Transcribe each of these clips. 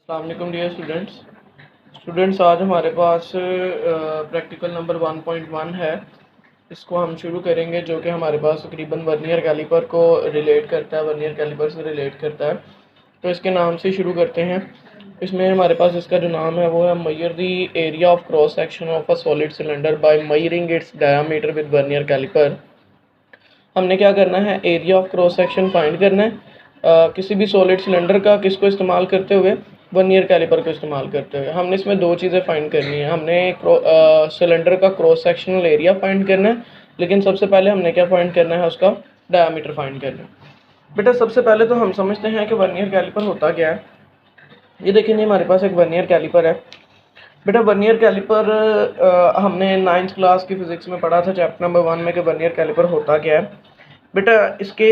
अस्सलाम dear students, आज हमारे पास प्रैक्टिकल नंबर 1.1 है। इसको हम शुरू करेंगे, जो कि हमारे पास तकरीबन वर्नियर कैलिपर को रिलेट करता है, वर्नियर कैलिपर से रिलेट करता है। तो इसके नाम से शुरू करते हैं। इसमें हमारे पास इसका जो नाम है वो है measure the area of cross section of a solid cylinder by measuring its diameter with vernier caliper. हमने क्या करना है, area of cross section find करना है किसी भी सॉलिड सिलेंडर का, किसको इस्तेमाल करते हुए, वर्नियर कैलिपर को इस्तेमाल करते हुए। हमने इसमें दो चीज़ें फाइंड करनी है। हमने सिलेंडर का क्रॉस सेक्शनल एरिया फाइंड करना है, लेकिन सबसे पहले हमने क्या फाइंड करना है, उसका डायामीटर फाइंड करना है। बेटा सबसे पहले तो हम समझते हैं कि वर्नियर कैलिपर होता क्या है। ये देखिए, ये हमारे पास एक वर्नियर कैलिपर है। बेटा वर्नियर कैलिपर हमने 9th क्लास की फिज़िक्स में पढ़ा था, चैप्टर नंबर 1 में, कि वर्नियर कैलिपर होता क्या है। बेटा इसके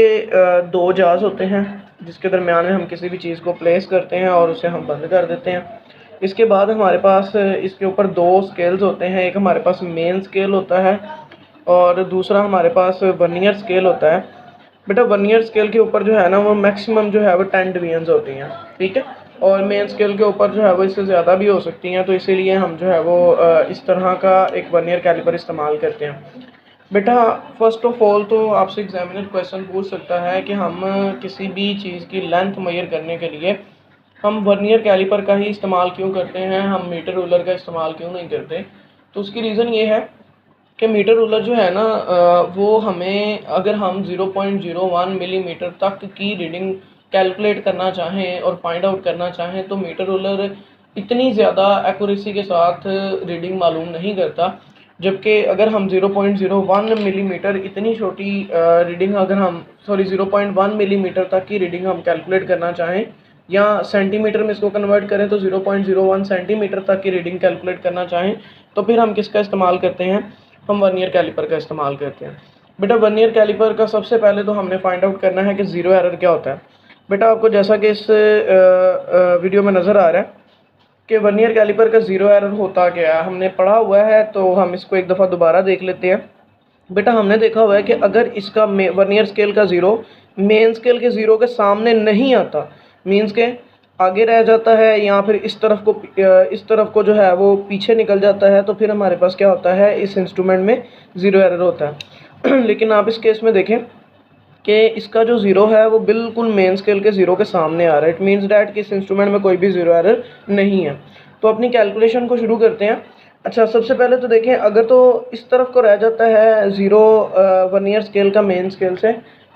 दो जाज होते हैं, जिसके दरमियान में हम किसी भी चीज़ को प्लेस करते हैं और उसे हम बंद कर देते हैं। इसके बाद हमारे पास इसके ऊपर दो स्केल्स होते हैं। एक हमारे पास मेन स्केल होता है और दूसरा हमारे पास वर्नियर स्केल होता है। बेटा वर्नियर स्केल के ऊपर जो है ना, वो मैक्सिमम जो है वो 10 डिवीजन्स होती हैं, ठीक है। और मेन स्केल के ऊपर जो है वो इससे ज़्यादा भी हो सकती हैं। तो इसीलिए हम जो है वो इस तरह का एक वर्नियर कैलिपर इस्तेमाल करते हैं। बेटा फर्स्ट ऑफ ऑल तो आपसे एग्जामिनर क्वेश्चन पूछ सकता है कि हम किसी भी चीज़ की लेंथ मेजर करने के लिए हम वर्नियर कैलिपर का ही इस्तेमाल क्यों करते हैं, हम मीटर रूलर का इस्तेमाल क्यों नहीं करते। तो उसकी रीज़न ये है कि मीटर रूलर जो है ना, वो हमें, अगर हम 0.01 मिलीमीटर तक की रीडिंग कैलकुलेट करना चाहें और फाइंड आउट करना चाहें, तो मीटर रूलर इतनी ज़्यादा एक्यूरेसी के साथ रीडिंग मालूम नहीं करता। जबकि अगर हम 0.01 मिलीमीटर इतनी छोटी रीडिंग, अगर हम 0.1 मिलीमीटर तक की रीडिंग हम कैलकुलेट करना चाहें, या सेंटीमीटर में इसको कन्वर्ट करें तो 0.01 सेंटीमीटर तक की रीडिंग कैलकुलेट करना चाहें, तो फिर हम किसका इस्तेमाल करते हैं, हम वर्नियर कैलिपर का इस्तेमाल करते हैं। बेटा वर्नियर कैलिपर का सबसे पहले तो हमने फाइंड आउट करना है कि ज़ीरो एरर क्या होता है। बेटा आपको जैसा कि इस वीडियो में नज़र आ रहा है कि वर्नियर कैलिपर का ज़ीरो एरर होता क्या है, हमने पढ़ा हुआ है, तो हम इसको एक दफ़ा दोबारा देख लेते हैं। बेटा हमने देखा हुआ है कि अगर इसका वर्नियर स्केल का ज़ीरो मेन स्केल के ज़ीरो के सामने नहीं आता, मीन्स के आगे रह जाता है, या फिर इस तरफ को जो है वो पीछे निकल जाता है, तो फिर हमारे पास क्या होता है, इस इंस्ट्रूमेंट में ज़ीरो एरर होता है। लेकिन आप इस केस में देखें कि इसका जो ज़ीरो है वो बिल्कुल मेन स्केल के ज़ीरो के सामने आ रहा है। इट मीन्स डैट कि इस इंस्ट्रूमेंट में कोई भी ज़ीरो एरर नहीं है। तो अपनी कैलकुलेशन को शुरू करते हैं। अच्छा सबसे पहले तो देखें, अगर तो इस तरफ को रह जाता है ज़ीरो वर्नियर स्केल का मेन स्केल से,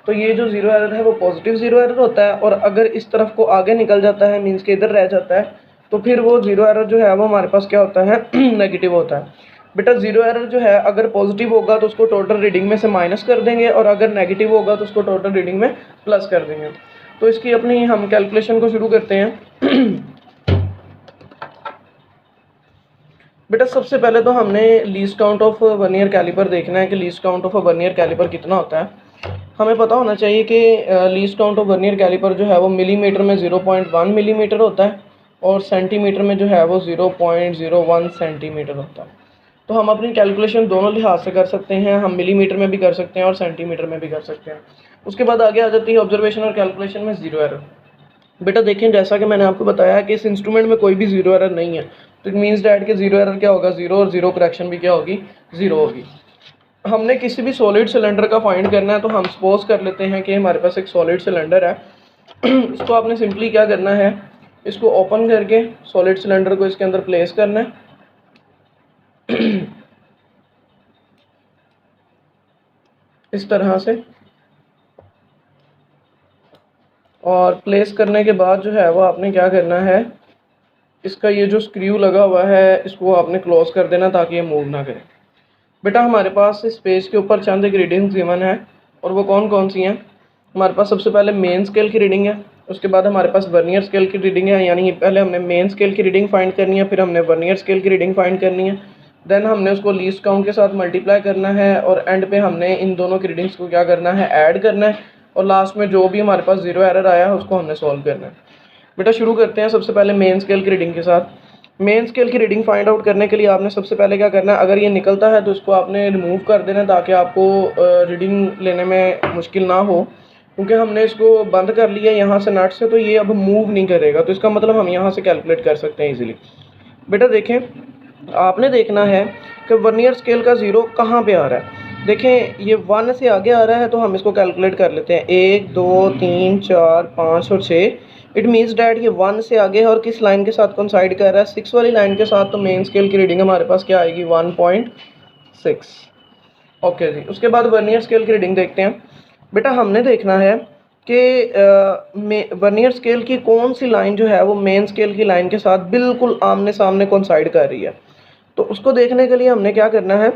तो ये जो ज़ीरो एरर है वो पॉजिटिव ज़ीरो एरर होता है। और अगर इस तरफ को आगे निकल जाता है, मीन्स के इधर रह जाता है, तो फिर वो ज़ीरो एरर जो है वो हमारे पास क्या होता है, नेगेटिव होता है। बेटा ज़ीरो एरर जो है, अगर पॉजिटिव होगा तो उसको टोटल रीडिंग में से माइनस कर देंगे, और अगर नेगेटिव होगा तो उसको टोटल रीडिंग में प्लस कर देंगे। तो इसकी अपनी हम कैलकुलेशन को शुरू करते हैं। बेटा सबसे पहले तो हमने least count of vernier caliper देखना है कि least count of vernier caliper कितना होता है। हमें पता होना चाहिए कि least count of vernier caliper जो है वो मिलीमीटर में 0.1 मिलीमीटर होता है, और सेंटीमीटर में जो है वो 0.01 सेंटीमीटर होता है। तो हम अपनी कैलकुलेशन दोनों लिहाज से कर सकते हैं, हम मिलीमीटर में भी कर सकते हैं और सेंटीमीटर में भी कर सकते हैं। उसके बाद आगे आ जाती है ऑब्जर्वेशन और कैलकुलेशन में ज़ीरो एरर। बेटा देखें, जैसा कि मैंने आपको बताया कि इस इंस्ट्रूमेंट में कोई भी ज़ीरो एरर नहीं है, तो इट मीन्स डैट कि ज़ीरो एरर क्या होगा, ज़ीरो, और ज़ीरो करेक्शन भी क्या होगी, ज़ीरो होगी। हमने किसी भी सॉलिड सिलेंडर का फाइंड करना है, तो हम सपोज कर लेते हैं कि हमारे पास एक सॉलिड सिलेंडर है। इसको आपने सिंपली क्या करना है, इसको ओपन करके सॉलिड सिलेंडर को इसके अंदर प्लेस करना है। इस तरह से, और प्लेस करने के बाद जो है वो आपने क्या करना है, इसका ये जो स्क्रू लगा हुआ है इसको आपने क्लोज कर देना ताकि ये मूव ना करे। बेटा हमारे पास इस पेज के ऊपर चंद एक रीडिंग्स गिवन है, और वो कौन कौन सी हैं। हमारे पास सबसे पहले मेन स्केल की रीडिंग है, उसके बाद हमारे पास वर्नियर स्केल की रीडिंग है, यानी पहले हमने मेन स्केल की रीडिंग फाइंड करनी है, फिर हमने वर्नियर स्केल की रीडिंग फाइंड करनी है, देन हमने उसको लीस्ट काउंट के साथ मल्टीप्लाई करना है, और एंड पे हमने इन दोनों की रीडिंग्स को क्या करना है, ऐड करना है, और लास्ट में जो भी हमारे पास ज़ीरो एरर आया है उसको हमने सॉल्व करना है। बेटा शुरू करते हैं सबसे पहले मेन स्केल की रीडिंग के साथ। मेन स्केल की रीडिंग फाइंड आउट करने के लिए आपने सबसे पहले क्या करना है, अगर ये निकलता है तो इसको आपने रिमूव कर देना ताकि आपको रीडिंग लेने में मुश्किल ना हो। क्योंकि हमने इसको बंद कर लिया यहाँ से नट से, तो ये अब मूव नहीं करेगा, तो इसका मतलब हम यहाँ से कैलकुलेट कर सकते हैं इजीली। बेटा देखें, आपने देखना है कि वर्नियर स्केल का ज़ीरो कहाँ पे आ रहा है। देखें ये 1 से आगे आ रहा है, तो हम इसको कैलकुलेट कर लेते हैं। 1 2 3 4 5 और 6। इट मीन्स डैट ये 1 से आगे है और किस लाइन के साथ कोइंसाइड कर रहा है, 6 वाली लाइन के साथ। तो मेन स्केल की रीडिंग हमारे पास क्या आएगी, 1.6। ओके जी, उसके बाद वर्नियर स्केल की रीडिंग देखते हैं। बेटा हमने देखना है कि वर्नियर स्केल की कौन सी लाइन जो है वो मेन स्केल की लाइन के साथ बिल्कुल आमने सामने कोइंसाइड कर रही है। तो उसको देखने के लिए हमने क्या करना है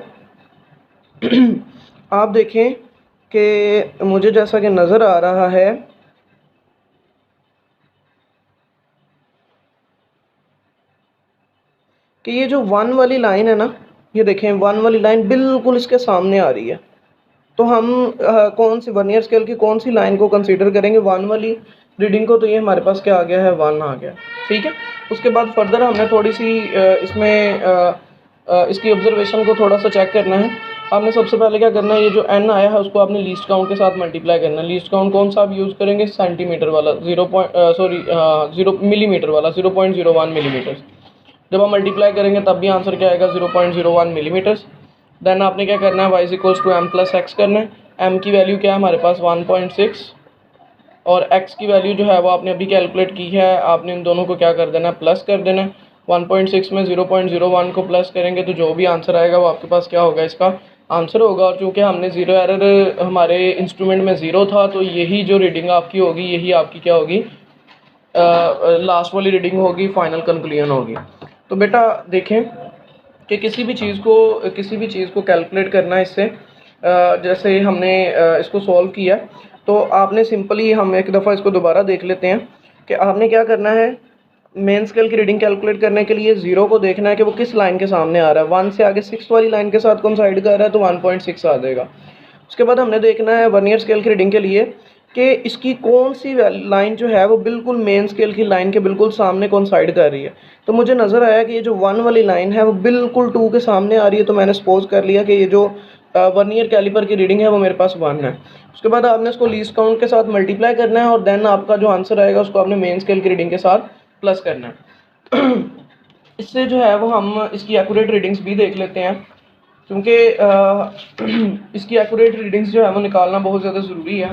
आप देखें कि मुझे जैसा कि नज़र आ रहा है कि ये जो 1 वाली लाइन है ना, ये देखें 1 वाली लाइन बिल्कुल इसके सामने आ रही है। तो हम कौन सी वर्नियर स्केल की कौन सी लाइन को कंसीडर करेंगे, 1 वाली रीडिंग को। तो ये हमारे पास क्या आ गया है, 1 आ गया, ठीक है। उसके बाद फर्दर हमने थोड़ी सी इसमें इसकी ऑब्जर्वेशन को थोड़ा सा चेक करना है। आपने सबसे पहले क्या करना है, ये जो n आया है उसको आपने लीस्ट काउंट के साथ मल्टीप्लाई करना है। लीस्ट काउंट कौन सा आप यूज़ करेंगे, सेंटीमीटर वाला, 0 मिलीमीटर वाला, 0.01 मिलीमीटर। जब आप मल्टीप्लाई करेंगे तब भी आंसर क्या आएगा, 0.01 मिलीमीटर्स। देन आपने क्या करना है, y equals to m plus x करना है। m की वैल्यू क्या है हमारे पास, 1.6, और x की वैल्यू जो है वो आपने अभी कैलकुलेट की है। आपने इन दोनों को क्या कर देना है, प्लस कर देना है। 1.6 में 0.01 को प्लस करेंगे तो जो भी आंसर आएगा वो आपके पास क्या होगा, इसका आंसर होगा। और चूँकि हमने ज़ीरो एरर हमारे इंस्ट्रूमेंट में ज़ीरो था, तो यही जो रीडिंग आपकी होगी यही आपकी क्या होगी, लास्ट वाली रीडिंग होगी, फाइनल कंक्लूजन होगी। तो बेटा देखें कि किसी भी चीज़ को कैलकुलेट करना है इससे, जैसे हमने इसको सॉल्व किया, तो आपने सिंपली, हम एक दफ़ा इसको दोबारा देख लेते हैं कि आपने क्या करना है। मेन स्केल की रीडिंग कैलकुलेट करने के लिए ज़ीरो को देखना है कि वो किस लाइन के सामने आ रहा है। 1 से आगे 6 वाली लाइन के साथ कोइंसाइड कर रहा है, तो 1.6 आ जाएगा। उसके बाद हमने देखना है वर्नियर स्केल की रीडिंग के लिए कि इसकी कौन सी लाइन जो है वो बिल्कुल मेन स्केल की लाइन के बिल्कुल सामने कोइंसाइड कर रही है। तो मुझे नज़र आया कि ये जो 1 वाली लाइन है वो बिल्कुल 2 के सामने आ रही है, तो मैंने सपोज कर लिया कि ये जो वर्नियर कैलिपर की रीडिंग है वो मेरे पास 1 है। उसके बाद आपने इसको लीस्ट काउंट के साथ मल्टीप्लाई करना है, और देन आपका जो आंसर आएगा उसको आपने मेन स्केल की रीडिंग के साथ प्लस करना है। इससे जो है वो हम इसकी एक्यूरेट रीडिंग्स भी देख लेते हैं, क्योंकि इसकी एक्यूरेट रीडिंग्स जो है वो निकालना बहुत ज़्यादा ज़रूरी है।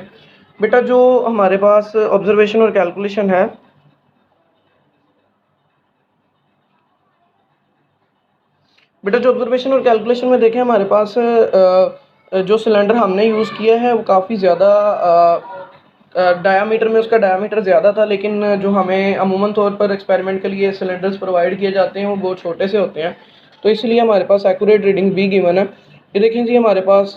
बेटा जो हमारे पास ऑब्जर्वेशन और कैलकुलेशन है, बेटा जो ऑब्जर्वेशन और कैलकुलेशन में देखें, हमारे पास जो सिलेंडर हमने यूज़ किया है वो काफ़ी ज़्यादा डायामीटर में उसका डायामीटर ज़्यादा था, लेकिन जो हमें अमूमन तौर पर एक्सपेरिमेंट के लिए सिलेंडर्स प्रोवाइड किए जाते हैं वो बहुत छोटे से होते हैं, तो इसलिए हमारे पास एक्यूरेट रीडिंग भी गिवन है। ये देखें जी, हमारे पास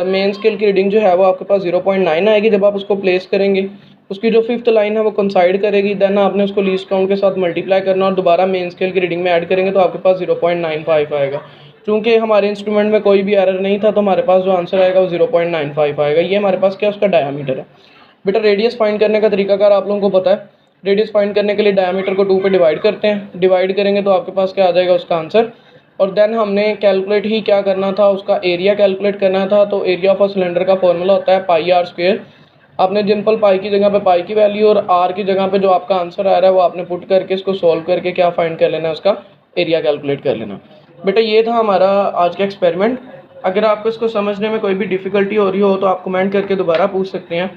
मेन स्केल की रीडिंग जो है वो आपके पास 0.9 आएगी। जब आप उसको प्लेस करेंगे, उसकी जो 5th लाइन है वो कंसाइड करेगी, देन आपने उसको लीस्ट काउंट के साथ मल्टीप्लाई करना और दोबारा मेन स्केल की रीडिंग में ऐड करेंगे तो आपके पास 0.95 आएगा। चूँकि हमारे इंस्ट्रूमेंट में कोई भी एरर नहीं था, तो हमारे पास जो आंसर आएगा वो 0.95 आएगा। ये हमारे पास क्या, उसका डायामीटर है। बेटा रेडियस फाइंड करने का तरीकाकार आप लोगों को पता है। रेडियस फाइंड करने के लिए डायमीटर को 2 पे डिवाइड करते हैं, डिवाइड करेंगे तो आपके पास क्या आ जाएगा, उसका आंसर। और देन हमने कैलकुलेट ही क्या करना था, उसका एरिया कैलकुलेट करना था। तो एरिया ऑफ अ सिलेंडर का फॉर्मूला होता है पाई आर स्क्वेयर। आपने सिंपल पाई की जगह पे पाई की वैल्यू और आर की जगह पे जो आपका आंसर आ रहा है वो आपने पुट करके इसको सॉल्व करके क्या फाइंड कर लेना है, उसका एरिया कैलकुलेट कर लेना। बेटा ये था हमारा आज का एक्सपेरिमेंट। अगर आपको इसको समझने में कोई भी डिफ़िकल्टी हो रही हो तो आप कमेंट करके दोबारा पूछ सकते हैं।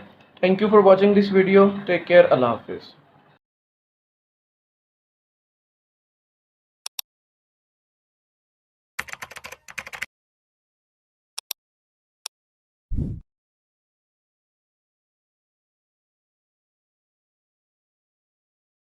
Thank you for watching this video. Take care. अल्लाह हाफिज़।